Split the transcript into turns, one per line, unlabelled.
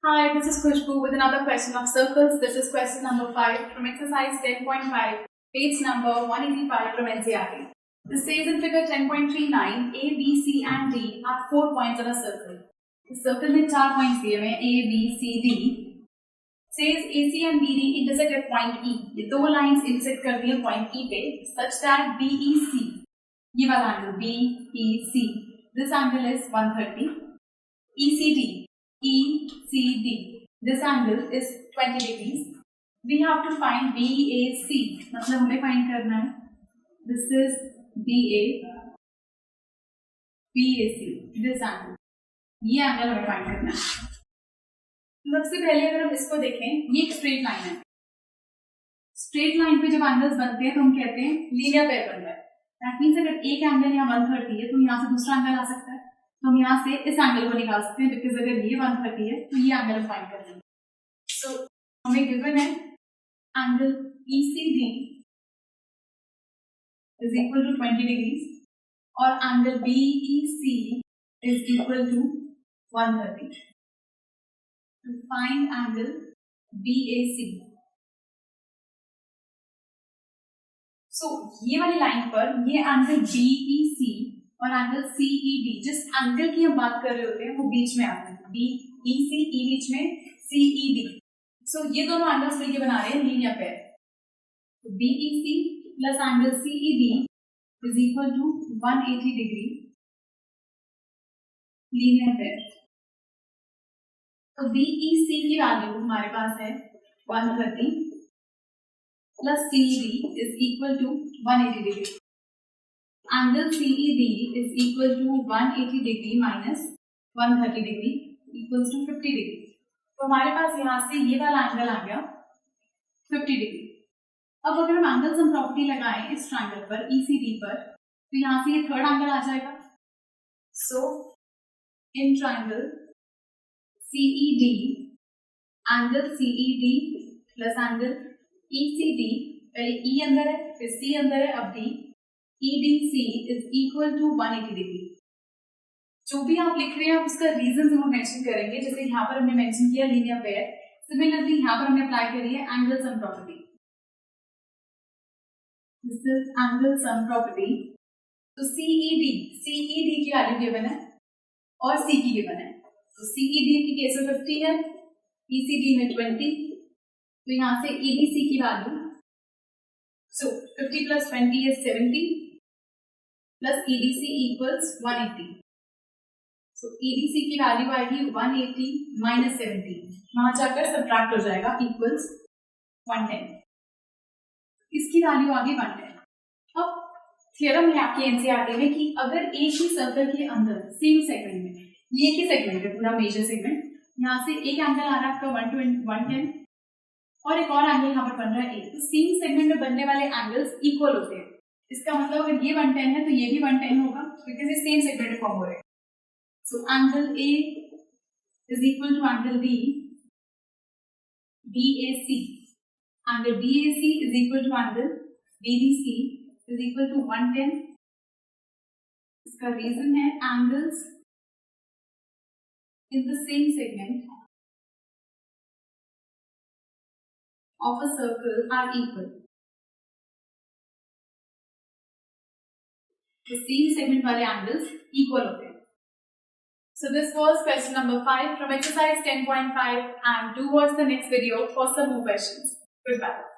Hi, this is Khushbu with another question of circles. This is question number 5 from exercise 10.5, page number 185 from NCERT. This says in figure 10.39, A, B, C and D are 4 points on a circle. The circle में 4 points दिए हुए A, B, C, D. Says AC and BD intersect at point E. ये दो lines intersect करती हैं point E पे, such that BEC, ये वाला angle BEC, this angle is 130. ECD, ECD, this angle is 20 degrees. We have to find BAC, मतलब हमें find करना है. This is BAC, this angle. ये angle हमें find करना है. सबसे पहले अगर हम इसको देखें, ये एक straight line है. Straight line पे जब angles बनते हैं तो हम कहते हैं linear pair बन रहा है. That means अगर एक angle यहाँ 130 है तो यहाँ से दूसरा angle आ सकता है. तो हम यहाँ से इस एंगल को निकाल सकते हैं बिकॉज अगर ये 130 है तो ये एंगल हम फाइंड कर लेंगे. सो हमें गिवन है angle ECD is equal to 20 degrees और angle BEC is equal to 130. To find angle BAC. So ये वाली लाइन पर ये एंगल BEC और एंगल CED, जिस एंगल की हम बात कर रहे होते हैं वो बीच में आते हैं. BEC, E बीच में, CED. सो ये दोनों एंगल्स मिलकर बना रहे हैं linear pair. BEC plus angle CED is equal to 180 degree linear pair. तो BEC की वैल्यू हमारे पास है 130 plus CED is equal to 180 degree. Angle CED is equal to 180 degree minus 130 degree equals to 50 degree. तो हमारे पास यहाँ से ये वाला एंगल आ गया 50 डिग्री. अब अगर हम एंगल सम प्रॉपर्टी लगाएं इस ट्रायंगल पर ECD पर तो यहाँ से ये थर्ड एंगल आ जाएगा. So in triangle CED, angle CED plus angle ECD, पहले E अंदर है फिर C अंदर है, अब D, EDC is equal to 180 degree. जो भी आप लिख रहे हैं आप उसका रीजन जरूर मेंशन करेंगे. जैसे यहाँ पर हमने मेंशन किया लीनियर पेयर, सिमिलरली यहाँ पर हमने अप्लाई करी है angle sum property. This is angle sum property. तो CED की वैल्यू गिवन है और C की गिवन है. तो CED की केस में 50 है, ECD में 20. तो यहाँ से EDC की value, so 50 plus 20 is 70 plus EDC equals 180. So EDC की वैल्यू आएगी 180 minus 70. वहां जाकर सब्ट्रैक्ट हो जाएगा equals 110. इसकी वैल्यू आ गई 110. अब थ्योरम है आपके एनसीईआरटी में कि अगर एक ही सर्कल के अंदर सेम सेगमेंट में, ये एक ही सेगमेंट है पूरा मेजर सेगमेंट, यहाँ से एक एंगल आ रहा है आपका 110 और एक और एंगल यहाँ पर बन रहा है 8. तो सेम सेगमेंट में बनने वाले एंगल्स इक्वल होते हैं. इसका मतलब अगर ये 110 है तो ये भी 110 होगा बिकॉज ये सेम सेगमेंट में फॉर्म हो रहे हैं. So angle A is equal to angle B, BAC. Angle BAC is equal to angle BBC is equal to 110. इसका रीजन है angles in the same segment of a circle are equal. The same segment वाले angles equal होते हैं. So this was question number 5 from exercise 10.5 and do watch the next video for some more questions. Goodbye.